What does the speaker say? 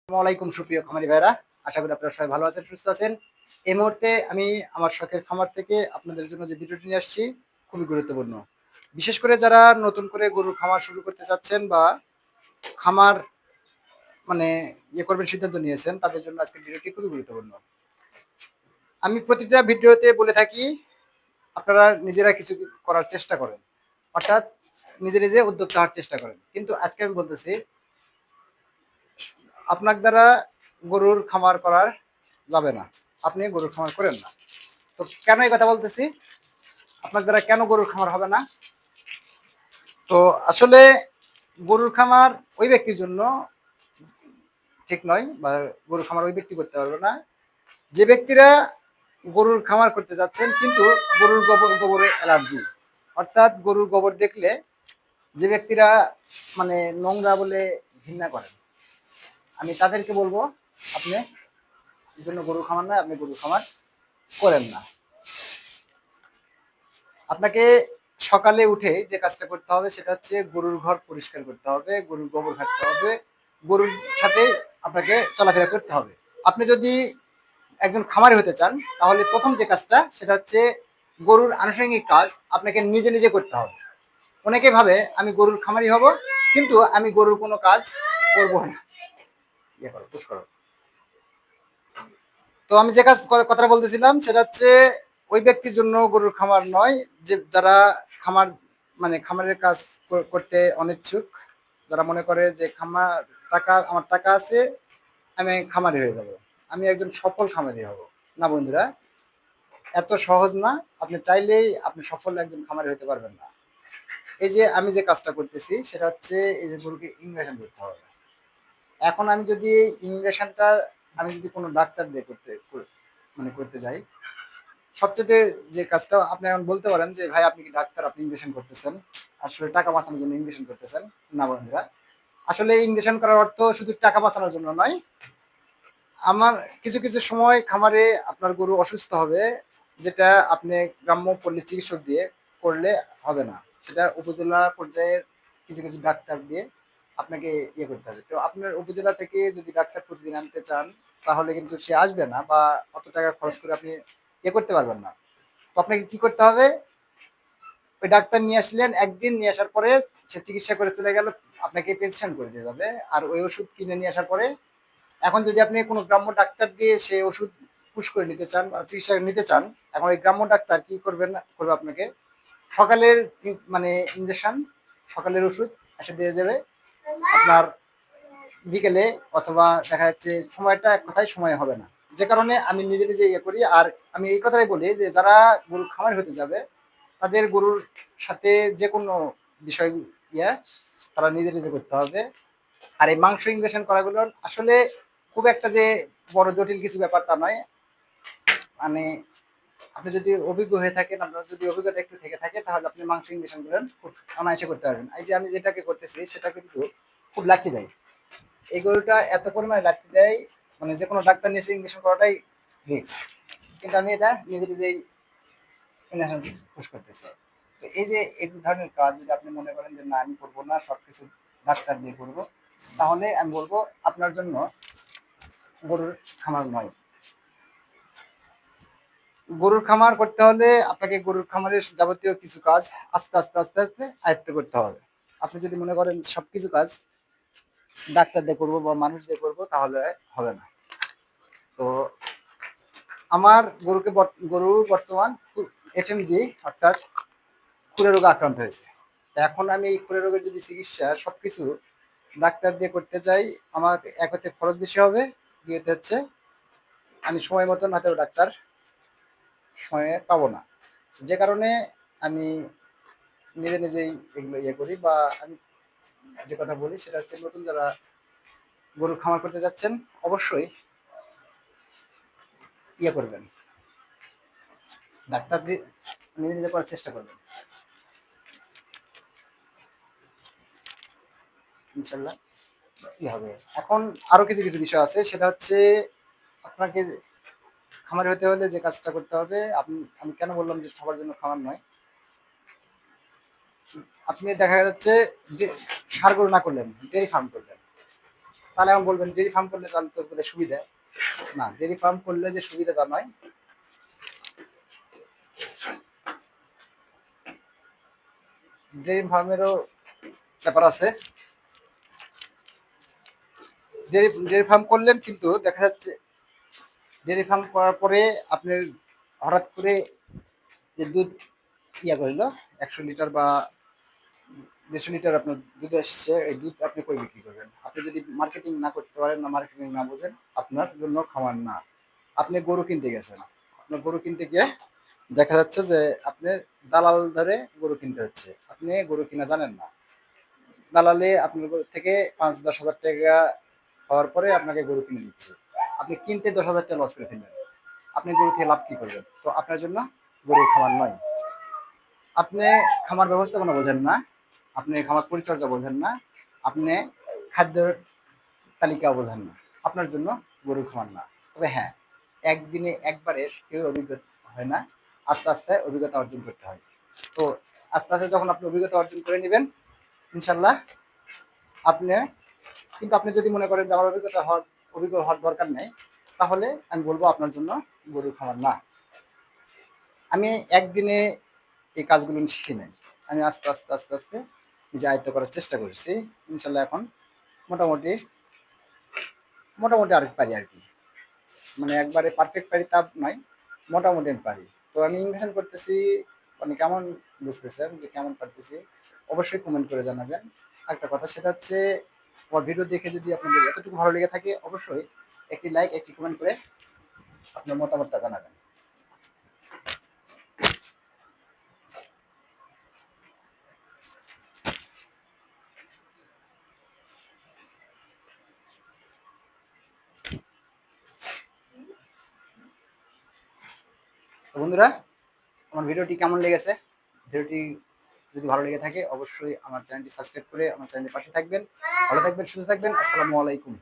আসসালামাইকুম সুপ্রিয় খামারি ভাইরা, আশা করি আপনারা সবাই ভালো আছেন, সুস্থ আছেন। এই মুহূর্তে আমি আমার শখের খামার থেকে আপনাদের জন্য যে ভিডিওটি নিয়ে আসছি খুবই গুরুত্বপূর্ণ। বিশেষ করে যারা নতুন করে গরুর খামার শুরু করতে চাচ্ছেন বা খামার মানে করবেন সিদ্ধান্ত নিয়েছেন, তাদের জন্য আজকের ভিডিওটি খুবই গুরুত্বপূর্ণ। আমি প্রতিটা ভিডিওতে বলে থাকি আপনারা নিজেরা কিছু করার চেষ্টা করেন, অর্থাৎ নিজে নিজে উদ্যোক্তা হওয়ার চেষ্টা করেন। কিন্তু আজকে আমি বলতেছি আপনার দ্বারা গরুর খামার করার যাবে না, আপনি গরুর খামার করেন না। তো কেন এই কথা বলতেছি, আপনার দ্বারা কেন গরুর খামার হবে না? তো আসলে গরুর খামার ওই ব্যক্তির জন্য ঠিক নয়, বা গরুর খামার ওই ব্যক্তি করতে পারবে না যে ব্যক্তিরা গরুর খামার করতে যাচ্ছেন কিন্তু গরুর গোবরে অ্যালার্জি, অর্থাৎ গরুর গোবর দেখলে যে ব্যক্তিরা নোংরা বলে ঘৃণা করেন, আমি তাদেরকে বলবো আপনি জন্য গরুর খামার নয়, আপনি গরুর খামার করেন না। আপনাকে সকালে উঠে যে কাজটা করতে হবে সেটা হচ্ছে গরুর ঘর পরিষ্কার করতে হবে, গরুর গোবর ঘাটতে হবে, গরুর সাথে আপনাকে চলাফেরা করতে হবে। আপনি যদি একজন খামারি হতে চান তাহলে প্রথম যে কাজটা সেটা হচ্ছে গরুর আনুষঙ্গিক কাজ আপনাকে নিজে নিজে করতে হবে। অনেকে ভাবে আমি গরুর খামারি হব কিন্তু আমি গরুর কোনো কাজ করবো না। করো পুশ করো। তো আমি যে কথাটা বলতেছিলাম সেটা হচ্ছে ওই ব্যক্তির জন্য গরুর খামার নয়, যে যারা খামার খামারের কাজ করতে অনিচ্ছুক, যারা মনে করে যে আমার টাকা আছে, আমি খামারি হয়ে যাব, আমি একজন সফল খামারি হব। না বন্ধুরা, এত সহজ না। আপনি চাইলেই আপনি সফল একজন খামারি হতে পারবেন না। এই যে আমি যে কাজটা করতেছি সেটা হচ্ছে এই যে গরুকে ইনজেকশন করতে হবে। এখন আমি যদি ইনজেকশনটা আমি যদি কোনো ডাক্তার দিয়ে করতে যাই, সবচেয়ে যে কাজটা আপনি এখন বলতে পারেন যে ভাই আপনি কি ডাক্তার, আপনি ইনজেকশন করতেছেন, আসলে টাকা বাঁচানোর জন্য ইনজেকশন করতেছেন। না বন্ধুরা, আসলে ইনজেকশন করার অর্থ শুধু টাকা বাঁচানোর জন্য নয়। আমার কিছু কিছু সময় খামারে আপনার গরু অসুস্থ হবে, যেটা আপনি গ্রাম্য পল্লী চিকিৎসক দিয়ে করলে হবে না, সেটা উপজেলা পর্যায়ের কিছু কিছু ডাক্তার দিয়ে আপনাকে করতে হবে। তো আপনার উপজেলা থেকে যদি ডাক্তার প্রতিদিন আনতে চান তাহলে কিন্তু সে আসবে না, বা অত টাকা খরচ করে আপনি করতে পারবেন না। তো আপনাকে কি করতে হবে, ওই ডাক্তার নিয়ে আসলেন, একদিন নিয়ে আসার পরে সে চিকিৎসা করে চলে গেল, আপনাকে পেনশন করে দিয়ে যাবে। আর ওই ওষুধ কিনে নিয়ে আসার পরে এখন যদি আপনি কোনো গ্রাম্য ডাক্তার দিয়ে সে ওষুধ পুশ করে নিতে চান বা চিকিৎসা নিতে চান, এখন ওই গ্রাম্য ডাক্তার কি করবে আপনাকে সকালের ইঞ্জেকশন, সকালের ওষুধ এসে দিয়ে যাবে আপনার বিকেলে, অথবা দেখা যাচ্ছে সময়টা এক কথায় সময় হবে না। যে কারণে আমি নিজে নিজে করি। আর আমি এই কথাই বলি যে যারা গরুর খামার হতে যাবে তাদের গরুর সাথে যে কোনো বিষয় তারা নিজে নিজে করতে হবে। আর এই মাংস ইনজেকশন করাগুলোর আসলে খুব একটা যে বড় জটিল কিছু ব্যাপার তা নয়। মানে আপনি যদি অভিজ্ঞ হয়ে থাকেন, আপনার যদি অভিজ্ঞতা একটু থেকে থাকে, তাহলে আপনি মাংস ইনজেকশন গুলো খুব অনায়াসে করতে পারবেন। এই যে আমি যেটাকে করতেছি সেটা কিন্তু খুব লাথি দেয়, এই গরুটা এত পরিমাণে লাথি দেয়, যে কোনো ডাক্তার নিয়ে ইনজেকশন করাটাই রিস্ক, কিন্তু আমি এটা নিজে নিজেই ইনজেকশন পুশ করতেছি। তো এই যে এই ধরনের কাজ যদি আপনি মনে করেন যে না আমি করবো না, সবকিছু ডাক্তার দিয়ে করবো, তাহলে আমি বলবো আপনার জন্য গরুর খামার নয়। গরুর খামার করতে হলে আপনাকে গরুর খামারের যাবতীয় কিছু কাজ আস্তে আস্তে আস্তে আস্তে আয়ত্ত করতে হবে। আপনি যদি মনে করেন সবকিছু কাজ ডাক্তার দিয়ে করবো বা মানুষ দিয়ে করবো, তাহলে হবে না। তো আমার গরু বর্তমান এফএমডি অর্থাৎ খুরে রোগে আক্রান্ত হয়েছে। এখন আমি এই খুরে রোগের যদি চিকিৎসা সবকিছু ডাক্তার দিয়ে করতে চাই, আমার এক হতে খরচ বেশি হবে, দুইতে হচ্ছে আমি সময় মতন হয়তো ডাক্তার সময়ে পাবো না। যে কারণে আমি নিজে নিজেই এগুলো করি। বা আমি যে কথা বলি সেটা হচ্ছে নতুন যারা গরু খামার করতে যাচ্ছেন অবশ্যই করবেন, ডাক্তার দিয়ে নিজে নিজে করার চেষ্টা করবেন, ইনশাল্লাহ হবে। এখন আরো কিছু কিছু বিষয় আছে, সেটা হচ্ছে আপনাকে খামারে হতে হলে যে কাজটা করতে হবে, আমি কেন বললাম যে সবার জন্য খামার নয়, আপনি দেখা যাচ্ছে যে ষাঁড় গরু না করলেন, ডেয়ারি ফার্ম করলেন, তাহলে এখন বলবেন ডেইরি ফার্ম করলে তাহলে তো বোধহয় সুবিধা। না, ডেইরি ফার্ম করলে যে সুবিধা তা নয়। ডেইরি ফার্মেরও ব্যাপার আছে। ডেইরি ফার্ম করলেন কিন্তু দেখা যাচ্ছে ডেইরি ফার্ম করার পরে আপনার হঠাৎ করে যে দুধ করিল 100 লিটার বা 150 লিটার আপনার দুধ এসছে, এই দুধ আপনি কই বিক্রি করবেন? আপনি যদি মার্কেটিং না করতে পারেন, না মার্কেটিং না বোঝেন, আপনার জন্য খামার না। আপনি গরু কিনতে গেছেন, আপনার গরু কিনতে গিয়ে দেখা যাচ্ছে যে আপনি দালাল ধরে গরু কিনতে হচ্ছে, আপনি গরু কিনা জানেন না। দালালে আপনার গরু থেকে 5-10 হাজার টাকা হওয়ার পরে আপনাকে গরু কিনে দিচ্ছে, আপনি কিনতে 10 হাজার টাকা লস করে ফেলবেন, আপনি গরু থেকে লাভ কি করবেন? তো আপনার জন্য গরু খামার নয়। আপনি খামার ব্যবস্থাপনা বোঝেন না, আপনি খামার পরিচর্যা বোঝেন না, আপনি খাদ্যের তালিকা বোঝেন না, আপনার জন্য গরুর খামার না। তবে হ্যাঁ, একদিনে একবারে কেউ অভিজ্ঞতা হয় না, আস্তে আস্তে অভিজ্ঞতা অর্জন করতে হয়। তো আস্তে আস্তে যখন আপনি অভিজ্ঞতা অর্জন করে নেবেন, ইনশাল্লাহ আপনি, কিন্তু আপনি যদি মনে করেন যে আমার অভিজ্ঞ হওয়ার দরকার নেই, তাহলে আমি বলবো আপনার জন্য গরুর খামার না। আমি একদিনে এই কাজগুলো শিখি নাই, আমি আস্তে আস্তে আস্তে আস্তে নিজে আয়ত্ত করার চেষ্টা করছি। ইনশাল্লাহ এখন মোটামুটি মোটামুটি আর পারি আর কি, মানে একবারে পারফেক্ট পারি তা নয়, মোটামুটি আমি পারি। তো আমি ইনভেশন করতেছি, মানে কেমন বুঝতেছেন যে কেমন পারতেছি, অবশ্যই কমেন্ট করে জানাবেন। একটা কথা সেটা হচ্ছে, আমার ভিডিও দেখে যদি আপনাদের এতটুকু ভালো লেগে থাকে, অবশ্যই একটি লাইক একটি কমেন্ট করে আপনার মতামতটা জানাবেন। তো বন্ধুরা, আমার ভিডিওটি কেমন লেগেছে? ভিডিওটি যদি ভালো লেগে থাকে, অবশ্যই আমার চ্যানেলটি সাবস্ক্রাইব করে আমার চ্যানেলের পাশে থাকবেন। ভালো থাকবেন, সুস্থ থাকবেন। আসসালামু আলাইকুম।